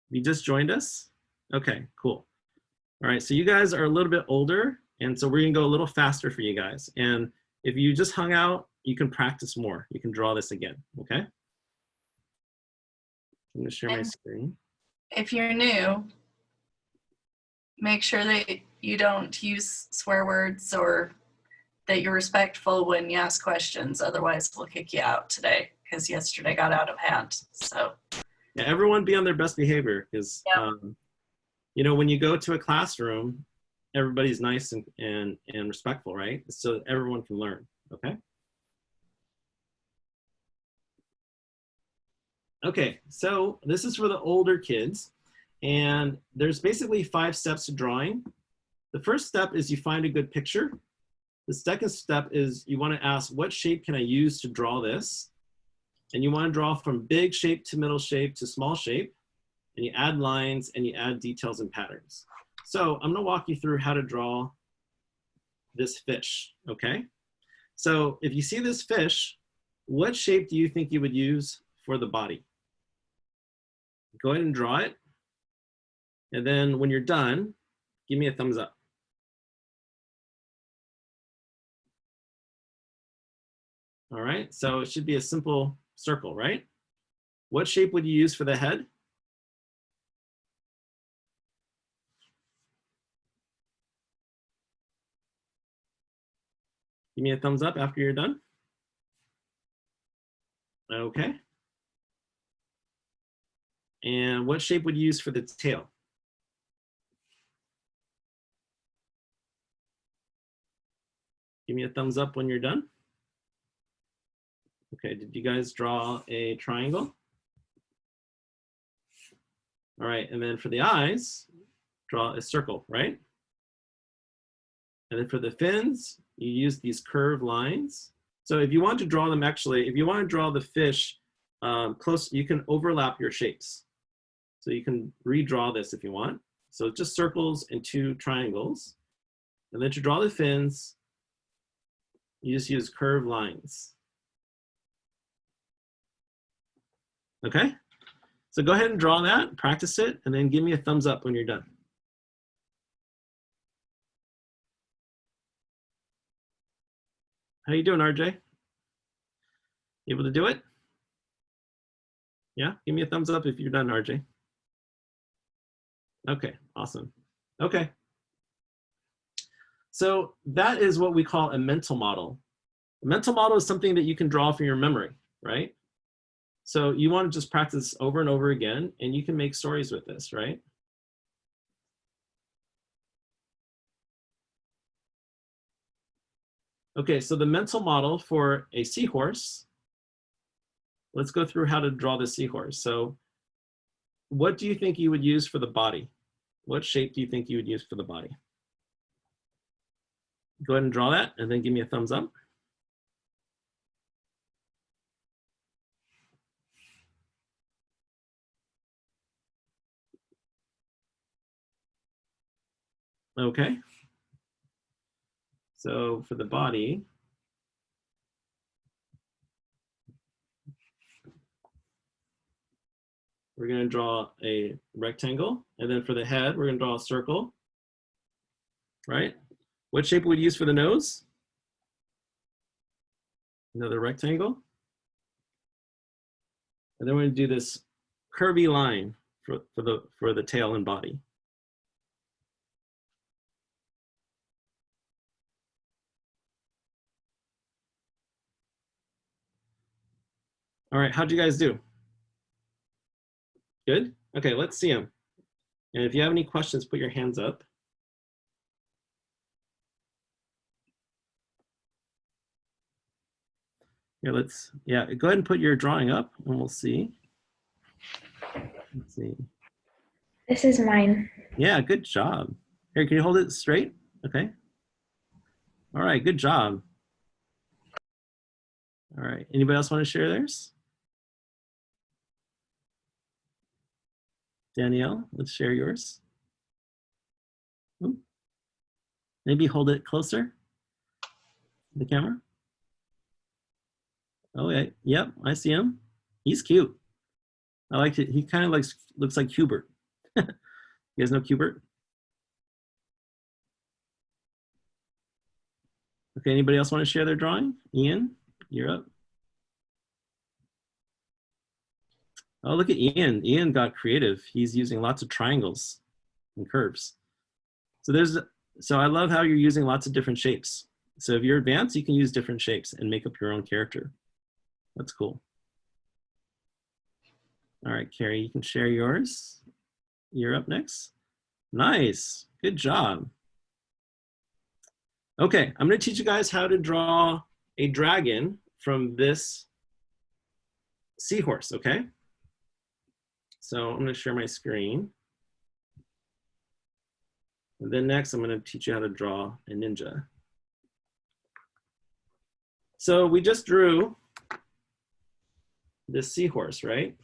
You just joined us? Okay, cool. All right, so you guys are a little bit older, and so we're gonna go a little faster for you guys. And if you just hung out, you can practice more. You can draw this again, okay? I'm gonna share my screen. If you're new, make sure that you don't use swear words or that you're respectful when you ask questions. Otherwise, we'll kick you out today because yesterday got out of hand. So yeah, everyone be on their best behavior because you know, when you go to a classroom, everybody's nice and respectful, right? So everyone can learn, okay? Okay, so this is for the older kids, and there's basically 5 steps to drawing. The first step is you find a good picture. The second step is you want to ask, what shape can I use to draw this? And you want to draw from big shape to middle shape to small shape, and you add lines and you add details and patterns. So I'm going to walk you through how to draw this fish, okay? So if you see this fish, what shape do you think you would use for the body? Go ahead and draw it. And then when you're done, give me a thumbs up. All right, so it should be a simple circle, right? What shape would you use for the head? Give me a thumbs up after you're done. Okay. And what shape would you use for the tail? Give me a thumbs up when you're done. Okay, did you guys draw a triangle? All right, and then for the eyes, draw a circle, right? And then for the fins, you use these curved lines. So if you want to draw them, actually, if you want to draw the fish close, you can overlap your shapes. So you can redraw this if you want. So just circles and 2 triangles. And then to draw the fins, you just use curved lines. Okay? So go ahead and draw that, practice it, and then give me a thumbs up when you're done. How you doing, RJ? You able to do it? Yeah, give me a thumbs up if you're done, RJ. Okay, awesome. Okay. So that is what we call a mental model. A mental model is something that you can draw from your memory, right? So you want to just practice over and over again, and you can make stories with this, right? Okay, so the mental model for a seahorse, let's go through how to draw the seahorse. So what do you think you would use for the body? What shape do you think you would use for the body? Go ahead and draw that and then give me a thumbs up. Okay. So for the body, we're going to draw a rectangle. And then for the head, we're going to draw a circle, right? What shape would we use for the nose? Another rectangle. And then we're going to do this curvy line for the tail and body. All right, how'd you guys do? Good? Okay, let's see them. And if you have any questions, put your hands up. Here, go ahead and put your drawing up and we'll see. Let's see. This is mine. Yeah, good job. Here, can you hold it straight? Okay. All right, good job. All right, anybody else want to share theirs? Danielle, let's share yours. Ooh. Maybe hold it closer, the camera. Oh, yeah, yep, I see him. He's cute. I like it. He kind of looks like Hubert. You guys know Cubert? Okay, anybody else want to share their drawing? Ian, you're up. Oh, look at Ian. Ian got creative. He's using lots of triangles and curves. So I love how you're using lots of different shapes. So if you're advanced, you can use different shapes and make up your own character. That's cool. All right, Carrie, you can share yours. You're up next. Nice, good job. Okay, I'm gonna teach you guys how to draw a dragon from this seahorse, okay? So I'm gonna share my screen. And then next, I'm gonna teach you how to draw a ninja. So we just drew this seahorse, right?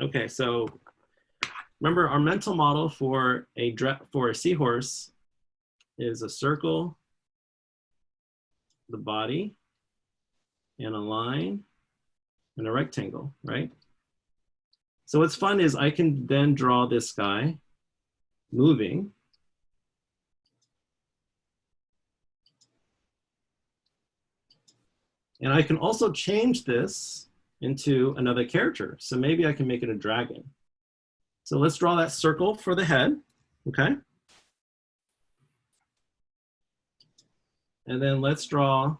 Okay, so remember our mental model for a seahorse is a circle, the body, and a line, and a rectangle, right? So what's fun is I can then draw this guy moving. And I can also change this into another character. So maybe I can make it a dragon. So let's draw that circle for the head, okay? And then let's draw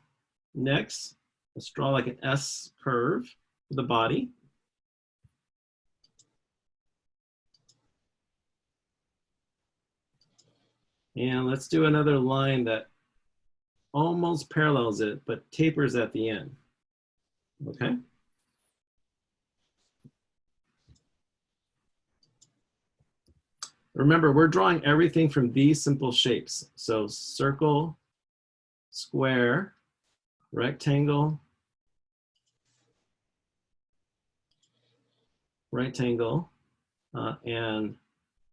next, let's draw like an S curve for the body. And let's do another line that almost parallels it, but tapers at the end, okay? Remember, we're drawing everything from these simple shapes. So circle, square, rectangle, and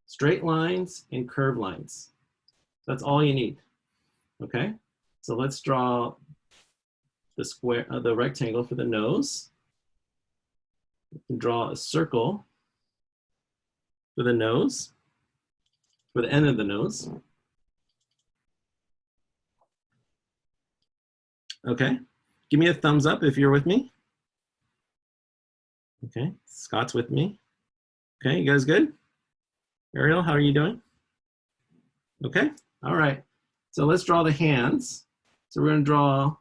straight lines and curved lines. That's all you need, okay? So let's draw the square, the rectangle for the nose. We can draw a circle for the nose, for the end of the nose. Okay, give me a thumbs up if you're with me. Okay, Scott's with me. Okay, you guys good? Ariel, how are you doing? Okay, all right. So let's draw the hands. So we're gonna draw a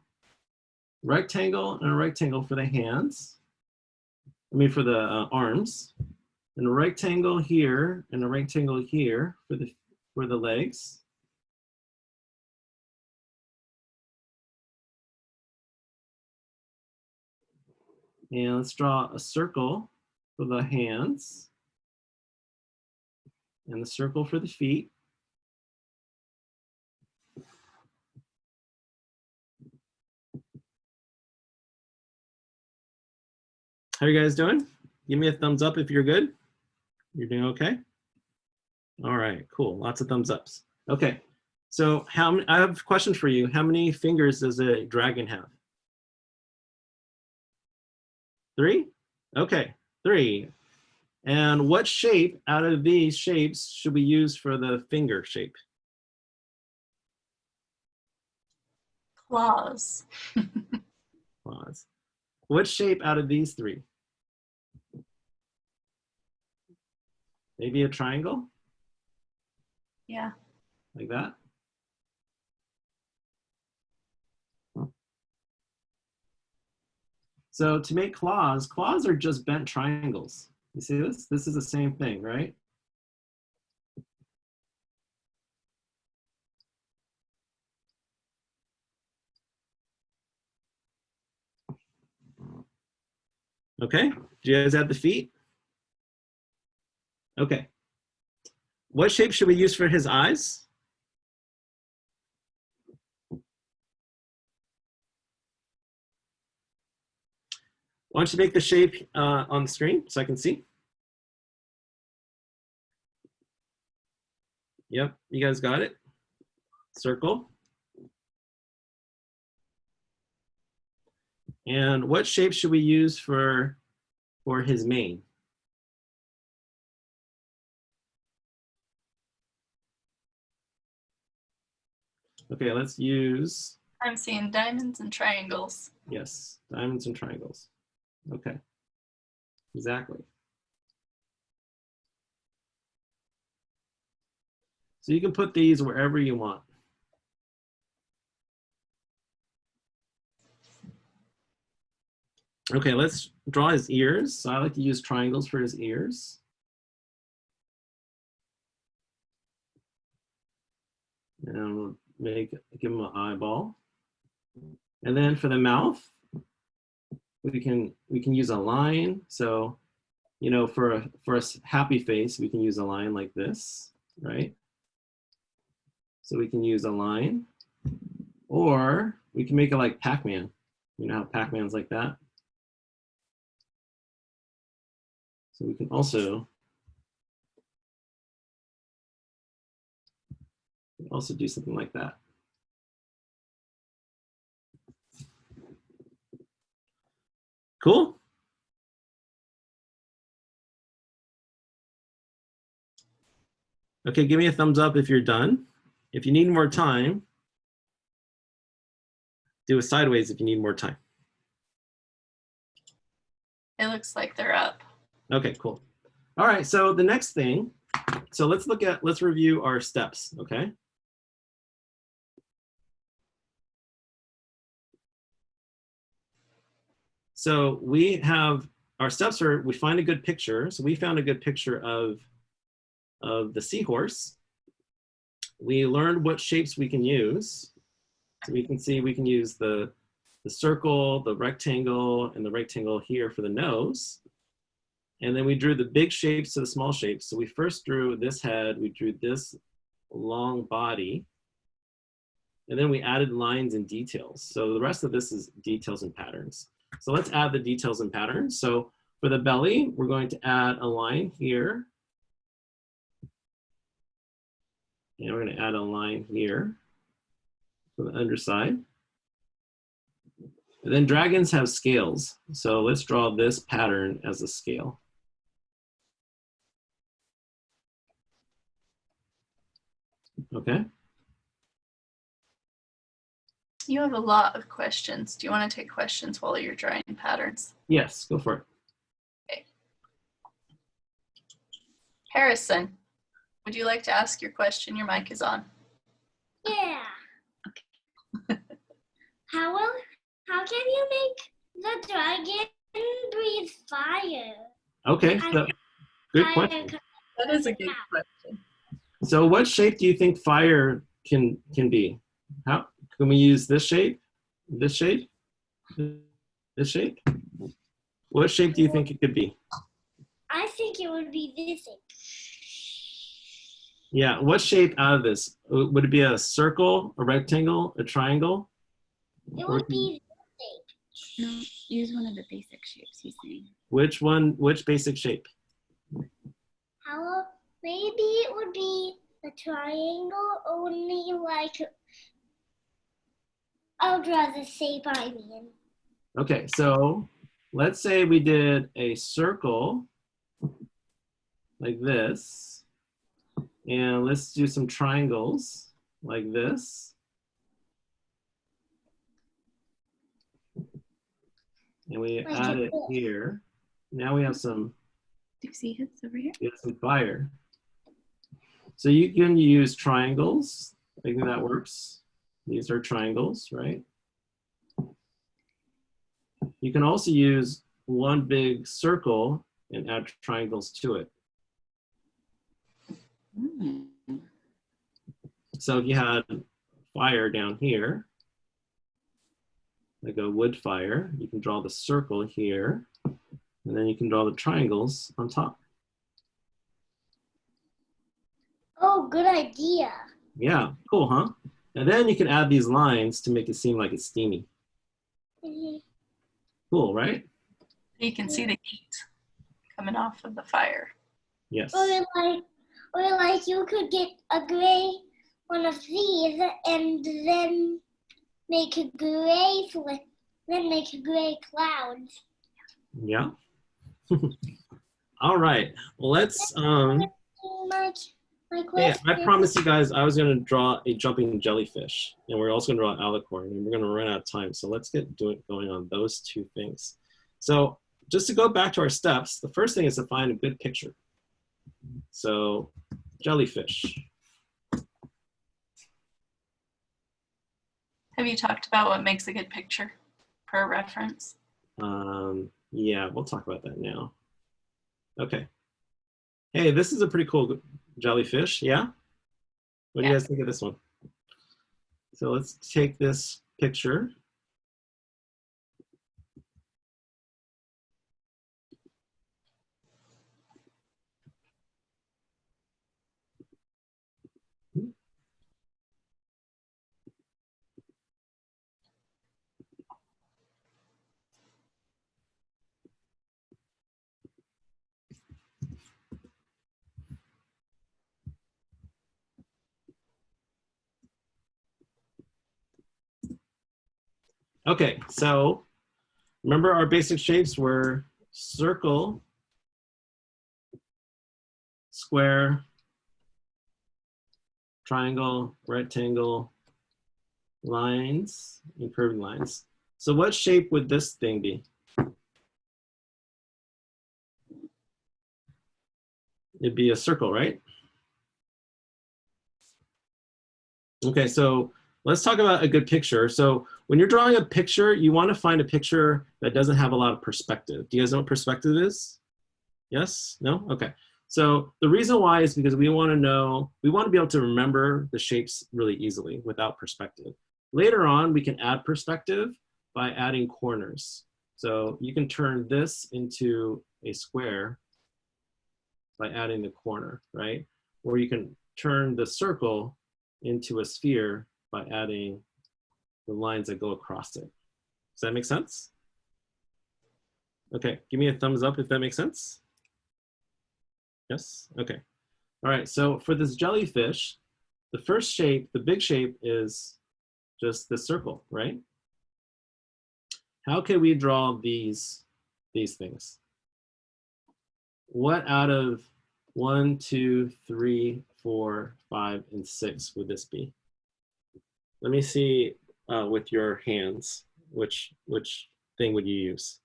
rectangle and a rectangle for the hands. I mean for the arms. And a rectangle here and a rectangle here for the legs. And let's draw a circle for the hands and the circle for the feet. How are you guys doing? Give me a thumbs up if you're good. You're doing okay? All right, cool. Lots of thumbs ups. Okay, so I have a question for you. How many fingers does a dragon have? 3? Okay, 3. And what shape out of these shapes should we use for the finger shape? Claws. Claws. What shape out of these 3? Maybe a triangle? Yeah. Like that? So to make claws, claws are just bent triangles. You see this? This is the same thing, right? Okay, do you guys have the feet? Okay, What shape should we use for his eyes? Why don't you make the shape on the screen so I can see? Yep, you guys got it? Circle. And what shape should we use for his mane? Okay, let's use, I'm seeing diamonds and triangles. yes, diamonds and triangles. Okay, exactly. So you can put these wherever you want. Okay, let's draw his ears. So I like to use triangles for his ears. And we'll give him an eyeball. And then for the mouth, we can use a line. So, you know, for a happy face, we can use a line like this, right? So we can use a line, or we can make it like Pac-Man. You know how Pac-Man's like that? So we can also do something like that. Cool? Okay, give me a thumbs up if you're done. If you need more time, do it sideways if you need more time. It looks like they're up. Okay, cool. All right, so the next thing, so let's review our steps, okay? So we have, our steps are, we find a good picture. So we found a good picture of the seahorse. We learned what shapes we can use. So we can see we can use the circle, the rectangle, and the rectangle here for the nose. And then we drew the big shapes to the small shapes. So we first drew this head, we drew this long body, and then we added lines and details. So the rest of this is details and patterns. So let's add the details and patterns. So for the belly, we're going to add a line here. And we're going to add a line here for the underside. And then dragons have scales. So let's draw this pattern as a scale. Okay. You have a lot of questions. Do you want to take questions while you're drawing patterns? Yes, go for it. Okay. Harrison, would you like to ask your question? Your mic is on. Yeah. Okay. How can you make the dragon breathe fire? Okay, so good question. That is a good question. So what shape do you think fire can be? How can we use this shape? This shape? This shape? What shape do you think it could be? I think it would be this shape. Yeah, what shape out of this? Would it be a circle, a rectangle, a triangle? It would be No, use one of the basic shapes he's saying. Which one, which basic shape? maybe it would be a triangle, only like I'll draw the shape I mean. Okay, so let's say we did a circle like this, and let's do some triangles like this. And we Like add a it fish. here. Now we have some, Do you see his over here? we have some fire. So you can use triangles. I think that works. These are triangles, right? You can also use one big circle and add triangles to it. Mm. So if you had fire down here, like a wood fire, you can draw the circle here, and then you can draw the triangles on top. Oh, good idea. Yeah, cool, huh? And then you can add these lines to make it seem like it's steamy. Mhm. Cool, right? You can see the heat coming off of the fire. Yes. Or like you could get a gray one of these and then make a gray clouds. Yeah. All right. Well, let's My hey, I question. promised you guys I was going to draw a jumping jellyfish, and we're also going to draw an alicorn, and we're going to run out of time. So let's get going on those two things. So just to go back to our steps, the first thing is to find a good picture. So jellyfish. Have you talked about what makes a good picture per reference? Yeah, we'll talk about that now. Okay. Hey, this is a pretty cool jellyfish, yeah? What do you guys think of this one? So let's take this picture. Okay, so remember our basic shapes were circle, square, triangle, rectangle, lines, and curved lines. So what shape would this thing be? It'd be a circle, right? Okay, so let's talk about a good picture. So when you're drawing a picture, you want to find a picture that doesn't have a lot of perspective. Do you guys know what perspective is? Yes? No? Okay. So the reason why is because we want to be able to remember the shapes really easily without perspective. Later on, we can add perspective by adding corners. So you can turn this into a square by adding the corner, right? Or you can turn the circle into a sphere by adding the lines that go across it. Does that make sense? Okay, give me a thumbs up if that makes sense. Yes, okay. All right, so for this jellyfish, the first shape, the big shape is just the circle, right? How can we draw these things? What out of 1, 2, 3, 4, 5, and 6 would this be? Let me see with your hands, which thing would you use?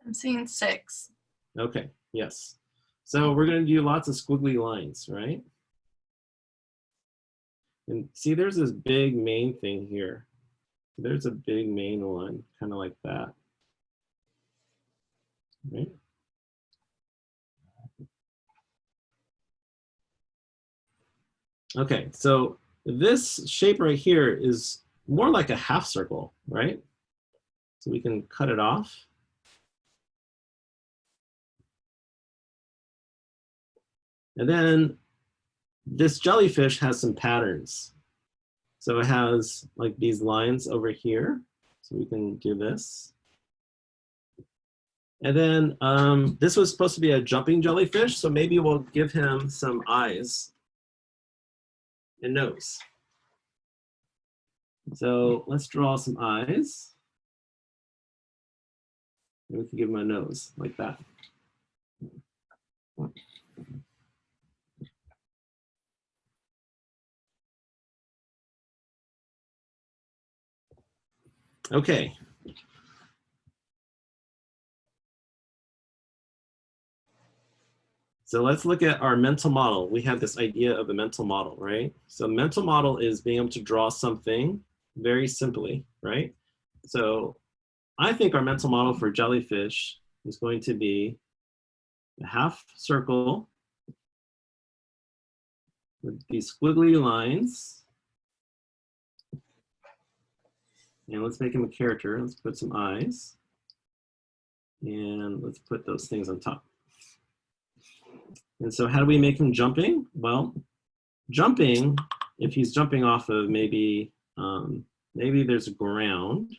I'm seeing 6. Okay, yes. So we're going to do lots of squiggly lines, right? And see, there's this big main thing here. There's a big main one, kind of like that, right? Okay, so this shape right here is more like a half circle, right? So we can cut it off. And then this jellyfish has some patterns. So it has like these lines over here. So we can do this. And then this was supposed to be a jumping jellyfish. So maybe we'll give him some eyes and nose. So let's draw some eyes. And we can give him a nose like that. Okay. So let's look at our mental model. We have this idea of a mental model, right? So mental model is being able to draw something very simply, right? So I think our mental model for jellyfish is going to be a half circle with these squiggly lines. And let's make him a character. Let's put some eyes. And let's put those things on top. And so how do we make him jumping? Well, jumping, if he's jumping off of maybe, maybe there's a ground.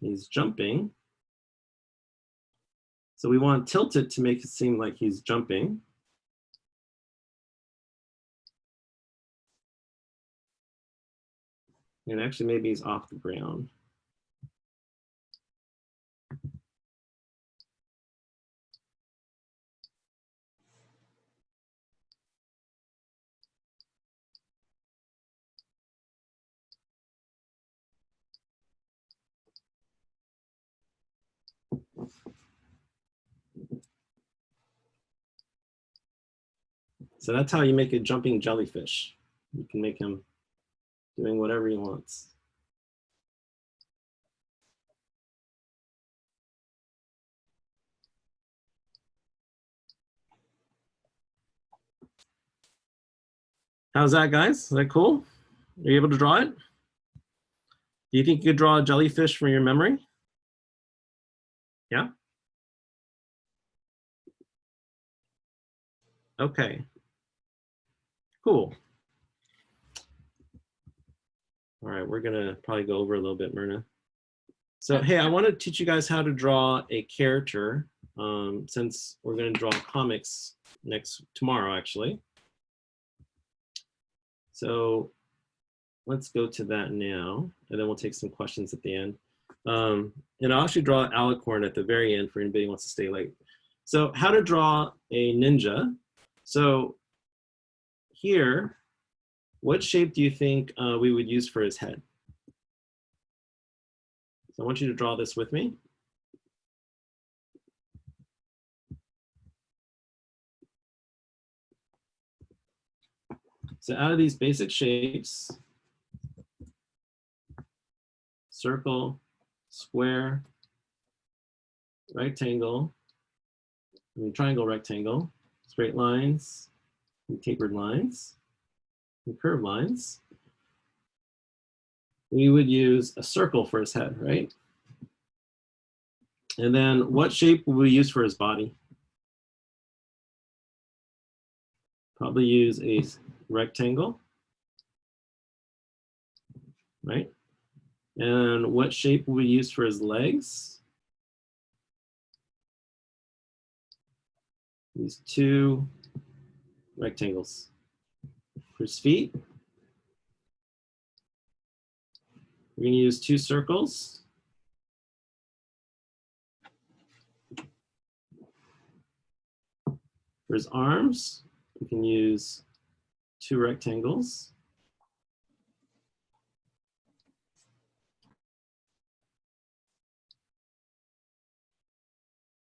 He's jumping. So we want to tilt it to make it seem like he's jumping. And actually maybe he's off the ground. So that's how you make a jumping jellyfish. You can make him doing whatever he wants. How's that, guys? Is that cool? Are you able to draw it? Do you think you could draw a jellyfish from your memory? Yeah? Okay. Cool. All right, we're gonna probably go over a little bit, Myrna. So, hey, I want to teach you guys how to draw a character since we're gonna draw comics tomorrow, actually. So let's go to that now, and then we'll take some questions at the end. And I'll actually draw alicorn at the very end for anybody who wants to stay late. So how to draw a ninja. So here, what shape do you think we would use for his head? So I want you to draw this with me. So out of these basic shapes, circle, square, rectangle, triangle, rectangle, straight lines, and tapered lines, and curved lines. We would use a circle for his head, right? And then what shape will we use for his body? Probably use a rectangle, right? And what shape will we use for his legs? These two rectangles. For his feet, we're going to use two circles. For his arms, we can use two rectangles.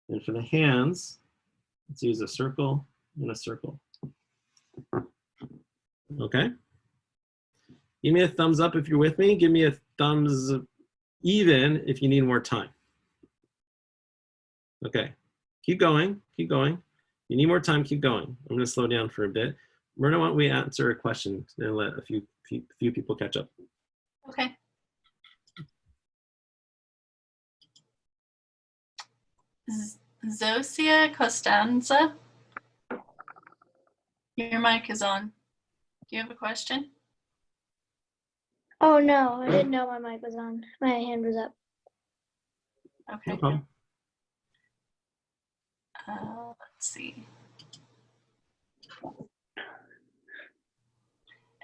And for the hands, let's use a circle and a circle. Okay. Give me a thumbs up if you're with me. Give me a thumbs even if you need more time. Okay. Keep going. Keep going. You need more time. Keep going. I'm going to slow down for a bit. Myrna, why don't we answer a question and let a few people catch up. Okay. Zosia Costanza, your mic is on. Do you have a question? Oh no, I didn't know my mic was on. My hand was up. Okay. No problem. Let's see.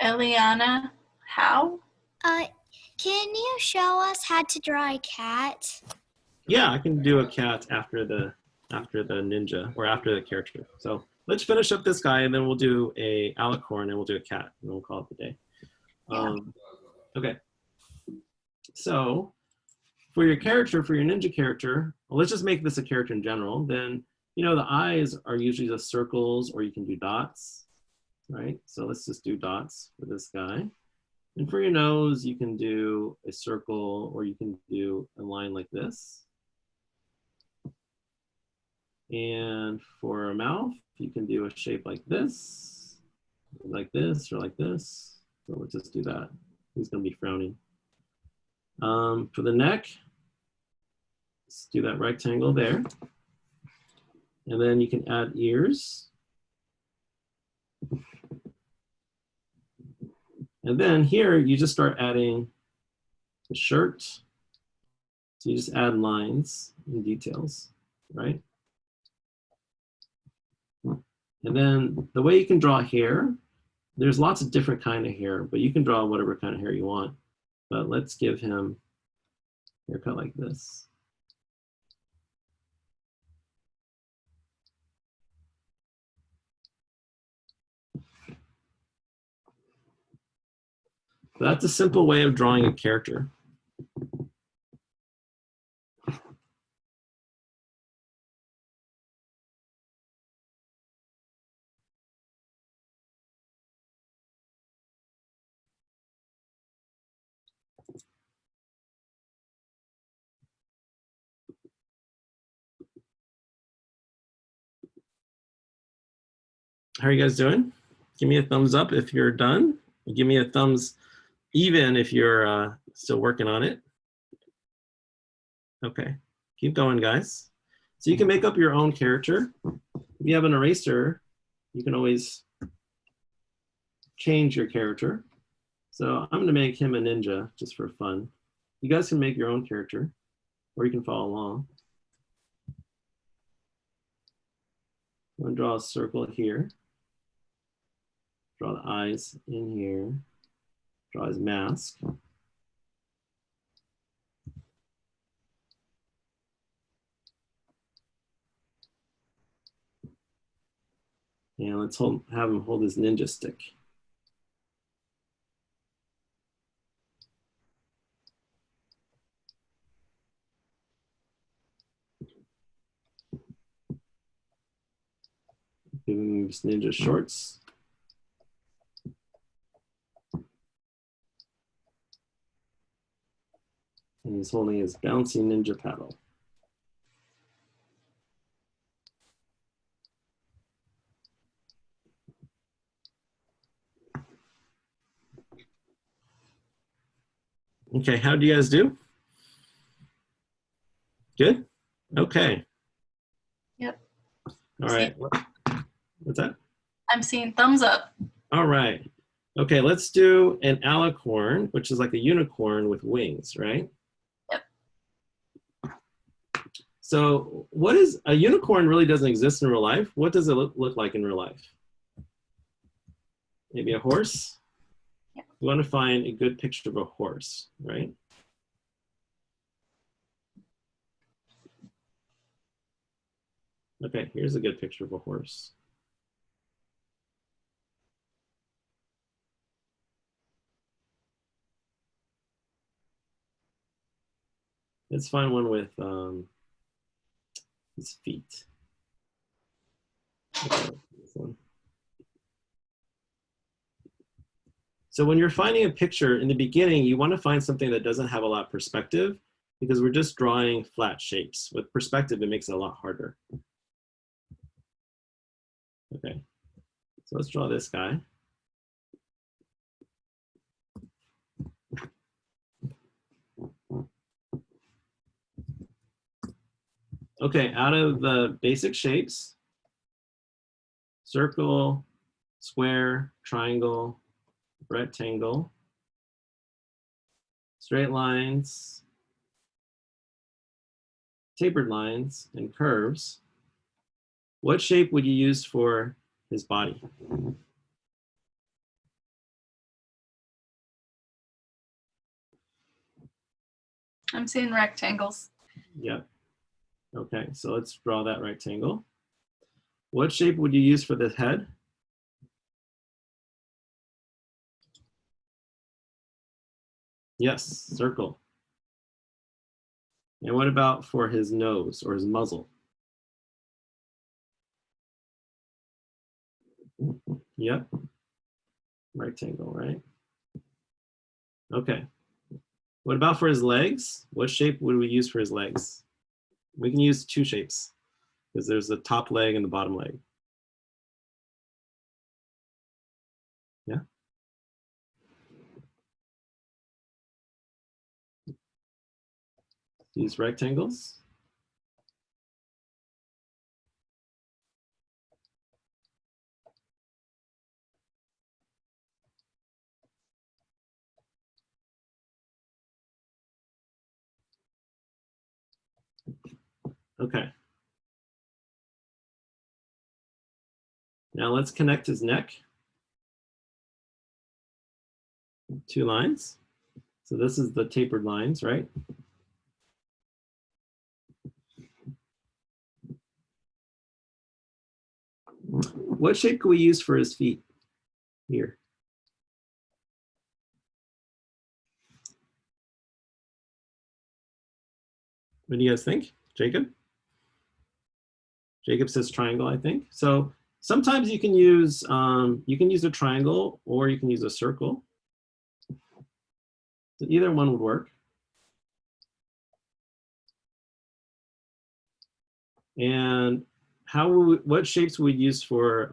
Eliana, how? Can you show us how to draw a cat? Yeah, I can do a cat after the ninja or after the character. So let's finish up this guy and then we'll do a alicorn and we'll do a cat and we'll call it the day. Okay. So for your character, for your ninja character, well, let's just make this a character in general. Then, you know, the eyes are usually just circles or you can do dots, right? So let's just do dots for this guy. And for your nose, you can do a circle or you can do a line like this. And for a mouth, you can do a shape like this, or like this. So let's just do that. He's going to be frowning. For the neck, let's do that rectangle there. And then you can add ears. And then here, you just start adding the shirt. So you just add lines and details, right? And then the way you can draw hair, there's lots of different kind of hair, but you can draw whatever kind of hair you want. But let's give him a haircut like this. So that's a simple way of drawing a character. How are you guys doing? Give me a thumbs up if you're done. Give me a thumbs even if you're still working on it. Okay, keep going, guys. So you can make up your own character. If you have an eraser, you can always change your character. So I'm gonna make him a ninja just for fun. You guys can make your own character or you can follow along. I'm gonna draw a circle here. Draw the eyes in here. Draw his mask. And let's have him hold his ninja stick. Give him his ninja shorts. And he's holding his bouncy ninja paddle. Okay, how do you guys do? Good? Okay. Yep. All right. What's that? I'm seeing thumbs up. All right. Okay, let's do an alicorn, which is like a unicorn with wings, right? Yep. So what is, a unicorn really doesn't exist in real life. What does it look like in real life? Maybe a horse? Yep. You want to find a good picture of a horse, right? Okay, here's a good picture of a horse. Let's find one with his feet. Okay, this one. So when you're finding a picture in the beginning, you want to find something that doesn't have a lot of perspective because we're just drawing flat shapes. With perspective, it makes it a lot harder. Okay, so let's draw this guy. Okay, out of the basic shapes, circle, square, triangle, rectangle, straight lines, tapered lines, and curves, what shape would you use for his body? I'm seeing rectangles. Yep. Okay, so let's draw that rectangle. What shape would you use for the head? Yes, circle. And what about for his nose or his muzzle? Yep, rectangle, right? Okay. What about for his legs? What shape would we use for his legs? We can use two shapes because there's the top leg and the bottom leg. Yeah. Use rectangles. Okay. Now let's connect his neck. 2 lines. So this is the tapered lines, right? What shape could we use for his feet here? What do you guys think? Jacob? Jacob says triangle, I think. So sometimes you can use a triangle or you can use a circle. So either one would work. And what shapes would we use for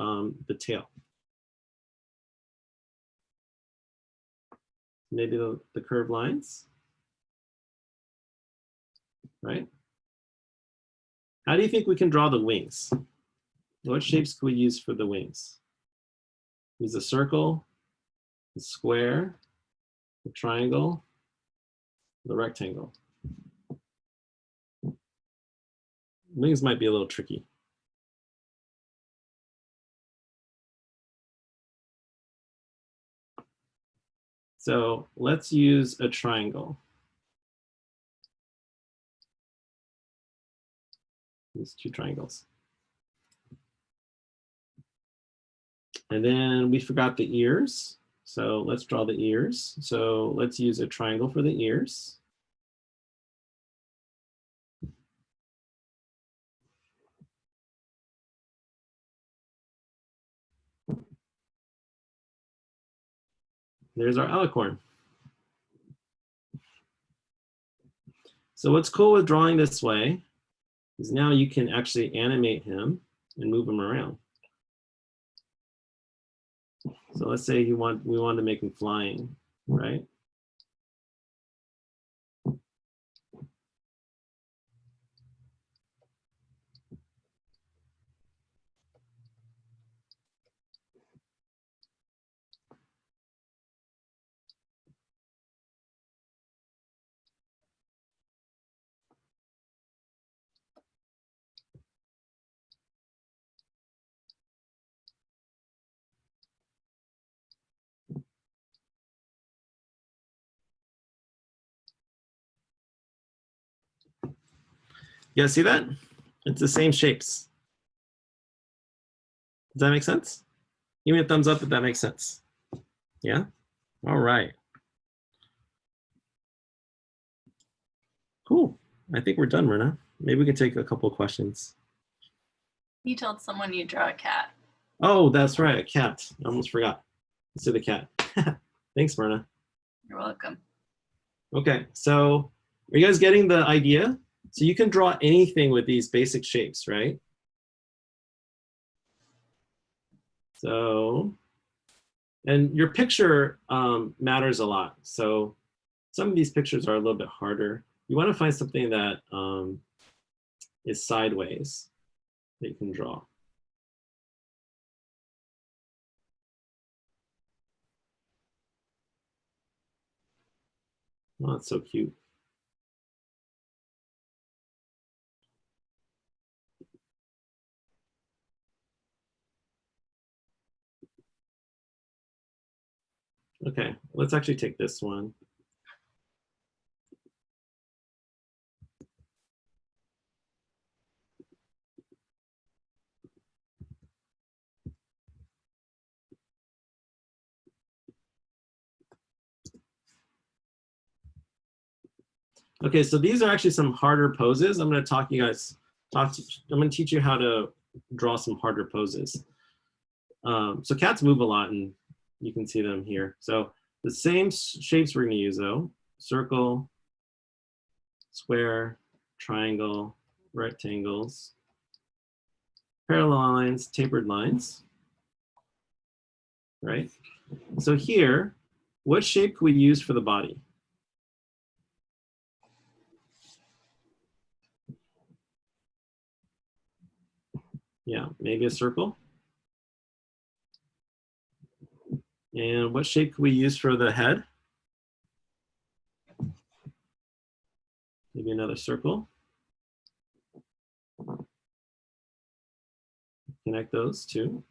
the tail? Maybe the curved lines, right? How do you think we can draw the wings? What shapes could we use for the wings? Use a circle, a square, a triangle, the rectangle. Wings might be a little tricky. So let's use a triangle. These 2 triangles. And then we forgot the ears. So let's draw the ears. So let's use a triangle for the ears. There's our alicorn. So what's cool with drawing this way is now you can actually animate him and move him around. So let's say we want to make him flying, right? You guys see that? It's the same shapes. Does that make sense? Give me a thumbs up if that makes sense. Yeah? All right. Cool. I think we're done, Myrna. Maybe we can take a couple of questions. You told someone you'd draw a cat. Oh, that's right, a cat. I almost forgot. Let's do the cat. Thanks, Myrna. You're welcome. Okay, so are you guys getting the idea? So you can draw anything with these basic shapes, right? So, and your picture matters a lot. So some of these pictures are a little bit harder. You want to find something that is sideways that you can draw. Oh, that's so cute. Okay, let's actually take this one. Okay, so these are actually some harder poses. I'm going to I'm going to teach you how to draw some harder poses. So cats move a lot, and you can see them here. So the same shapes we're going to use though: circle, square, triangle, rectangles, parallel lines, tapered lines. Right? So here, what shape could we use for the body? Yeah, maybe a circle. And what shape could we use for the head? Maybe another circle. Connect those two.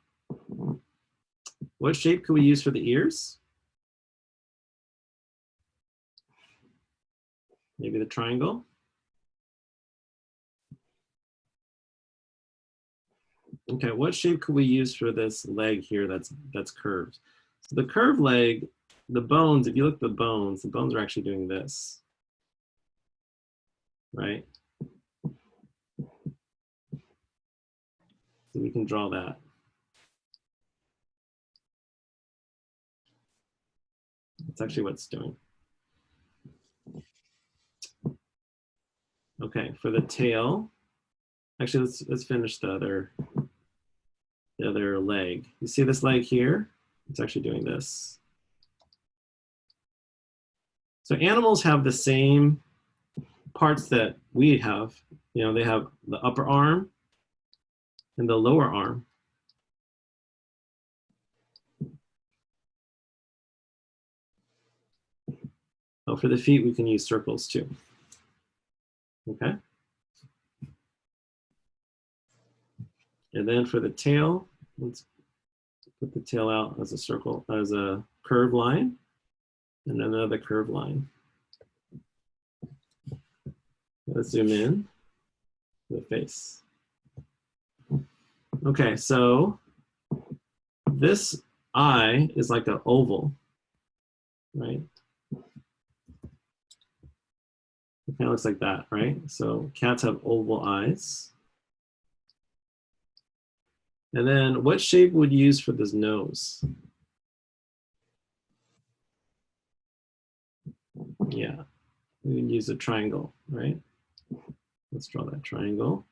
What shape could we use for the ears? Maybe the triangle. Okay, what shape could we use for this leg here that's curved? So the curved leg, the bones, if you look at the bones are actually doing this, right? So we can draw that. That's actually what it's doing. Okay, for the tail, actually let's finish the other leg. You see this leg here? It's actually doing this. So animals have the same parts that we have. You know, they have the upper arm and the lower arm. Oh, for the feet, we can use circles too. Okay. And then for the tail, let's put the tail out as a circle, as a curved line, and another curved line. Let's zoom in to the face. Okay, so this eye is like an oval, right? It kind of looks like that, right? So cats have oval eyes. And then what shape would you use for this nose? Yeah, we would use a triangle, right? Let's draw that triangle.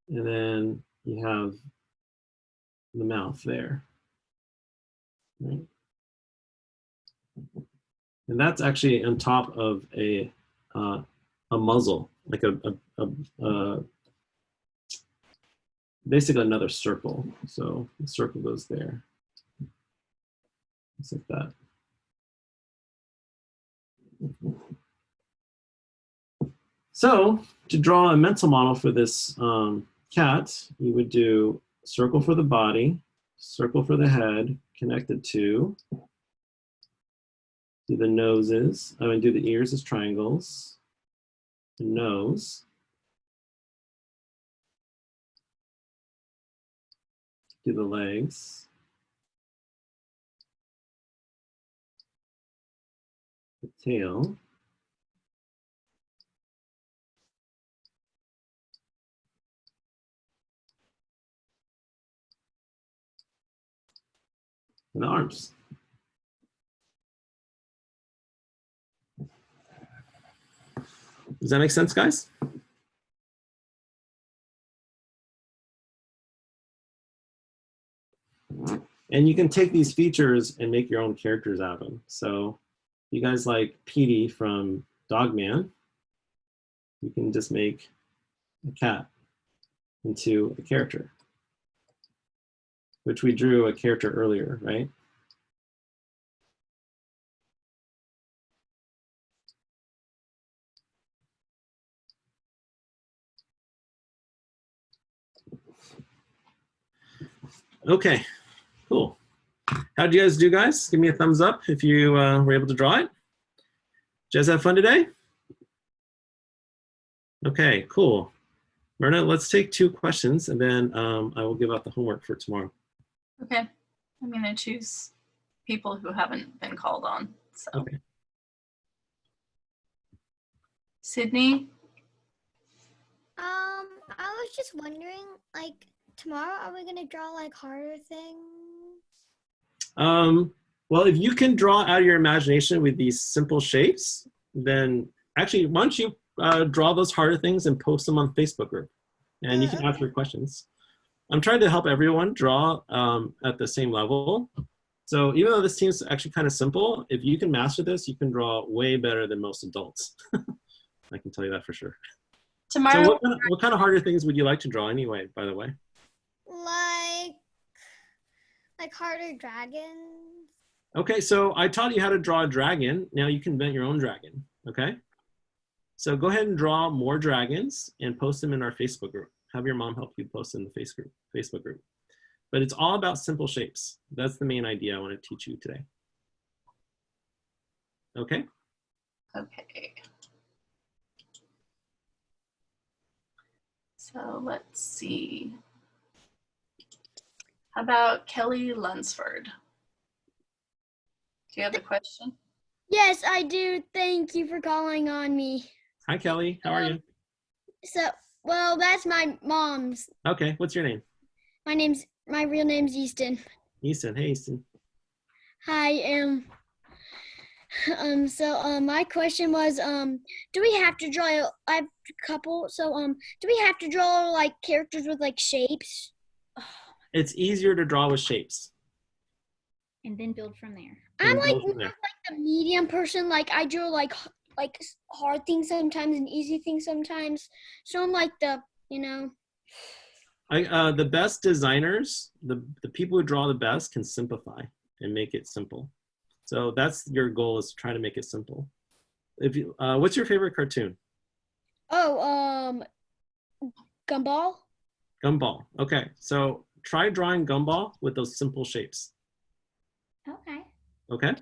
And then you have the mouth there, right? And that's actually on top of a muzzle, like basically another circle. So the circle goes there, just like that. So to draw a mental model for this cat, you would do circle for the body, circle for the head, connected to, do the noses, I mean do the ears as triangles, the nose, do the legs, the tail, and the arms. Does that make sense, guys? And you can take these features and make your own characters out of them. So if you guys like Petey from Dogman, you can just make a cat into a character, which we drew a character earlier, right? Okay, cool. How'd you guys do, guys? Give me a thumbs up if you were able to draw it. Did you guys have fun today? Okay, cool. Myrna, let's take 2 questions and then I will give out the homework for tomorrow. Okay, I'm gonna choose people who haven't been called on. So, Okay. Sydney, I was just wondering, like, tomorrow are we gonna draw like harder things? Well, if you can draw out of your imagination with these simple shapes, then actually, why don't you draw those harder things and post them on Facebook group, and you can ask your questions. I'm trying to help everyone draw at the same level. So even though this seems actually kind of simple, if you can master this, you can draw way better than most adults. I can tell you that for sure. tomorrow. So what kind of harder things would you like to draw anyway, by the way? Like harder dragons. Okay, so I taught you how to draw a dragon. Now you can invent your own dragon, okay? So go ahead and draw more dragons and post them in our Facebook group. have your mom help you post in the Facebook group. But it's all about simple shapes. That's the main idea I want to teach you today. Okay? Okay. So let's see. How about Kelly Lunsford? Do you have a question? Yes, I do. Thank you for calling on me. Hi, Kelly. How are you? So, well, that's my mom's. Okay. What's your name? My real name's Easton. Easton. Hey, Easton. Hi, my question was, do we have to draw, I have a couple, so, do we have to draw, like, characters with, like, shapes? It's easier to draw with shapes. And then build from there. I'm, And like, go from there. a medium person, like, I draw, like hard things sometimes and easy things sometimes, so I'm, like, The best designers, the people who draw the best can simplify and make it simple. So that's your goal, is to try to make it simple. If you, what's your favorite cartoon? Gumball? Gumball. Okay, so try drawing Gumball with those simple shapes. Okay. Okay,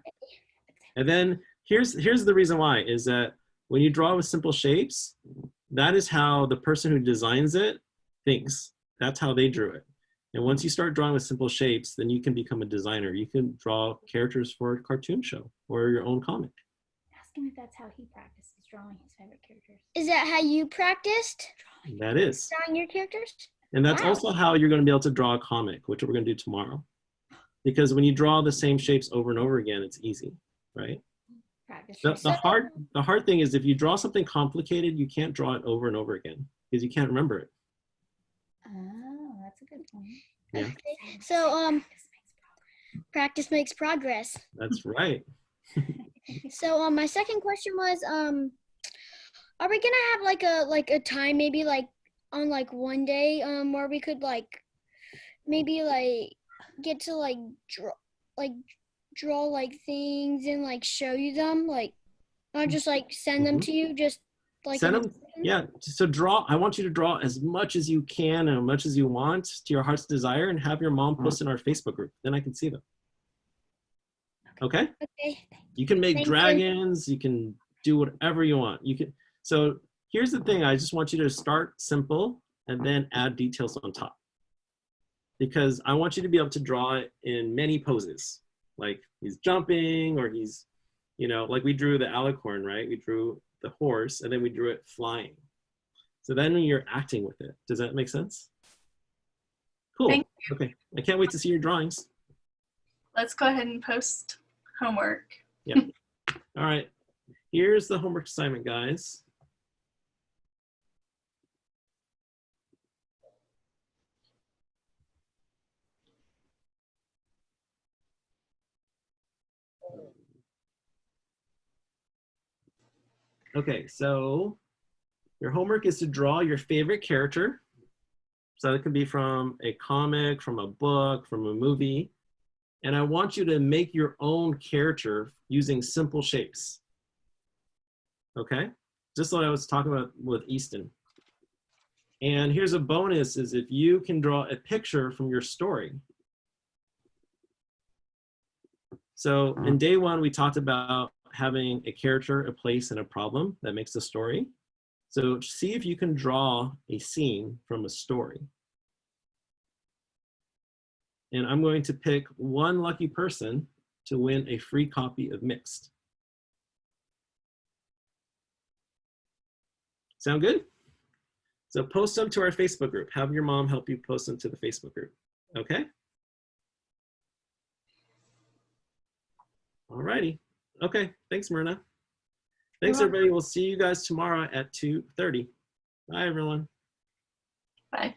and then here's the reason why, is that when you draw with simple shapes, that is how the person who designs it thinks. That's how they drew it. And once you start drawing with simple shapes, then you can become a designer. You can draw characters for a cartoon show or your own comic. Ask him if that's how he practices drawing his favorite characters. Is that how you practiced That is. drawing your characters? And that's Wow. also how you're going to be able to draw a comic, which we're going to do tomorrow. Because when you draw the same shapes over and over again, it's easy, right? Practice. The hard thing is, if you draw something complicated, you can't draw it over and over again because you can't remember it. Oh, that's a good point. Yeah. Okay. So, practice makes progress. That's right. So, my second question was, are we gonna have like a time, maybe like on like one day, where we could like maybe like get to like draw like things and like show you them, like not just like send them to you, just like Send in a them. person? Yeah. So draw. I want you to draw as much as you can and as much as you want to your heart's desire, and have your mom post in our Facebook group. Then I can see them. Okay. Okay. You can make Thank you. dragons. You can do whatever you want. You can. So here's the thing. I just want you to start simple and then add details on top. Because I want you to be able to draw it in many poses. Like he's jumping, or he's, like we drew the alicorn, right? We drew the horse, and then we drew it flying. So then you're acting with it. Does that make sense? Cool. Thank Okay. I can't wait to see your drawings. Let's go ahead and post homework. Yeah. All right. Here's the homework assignment, guys. Okay, so your homework is to draw your favorite character. So it can be from a comic, from a book, from a movie. And I want you to make your own character using simple shapes. Okay, just like I was talking about with Easton. And here's a bonus, is if you can draw a picture from your story. So in day one, we talked about having a character, a place, and a problem that makes a story. So see if you can draw a scene from a story. And I'm going to pick one lucky person to win a free copy of Mixed. Sound good? So post them to our Facebook group. Have your mom help you post them to the Facebook group. Okay? All righty. Okay, thanks, Myrna. Thanks, everybody. We'll see you guys tomorrow at 2:30. Bye, everyone. Bye.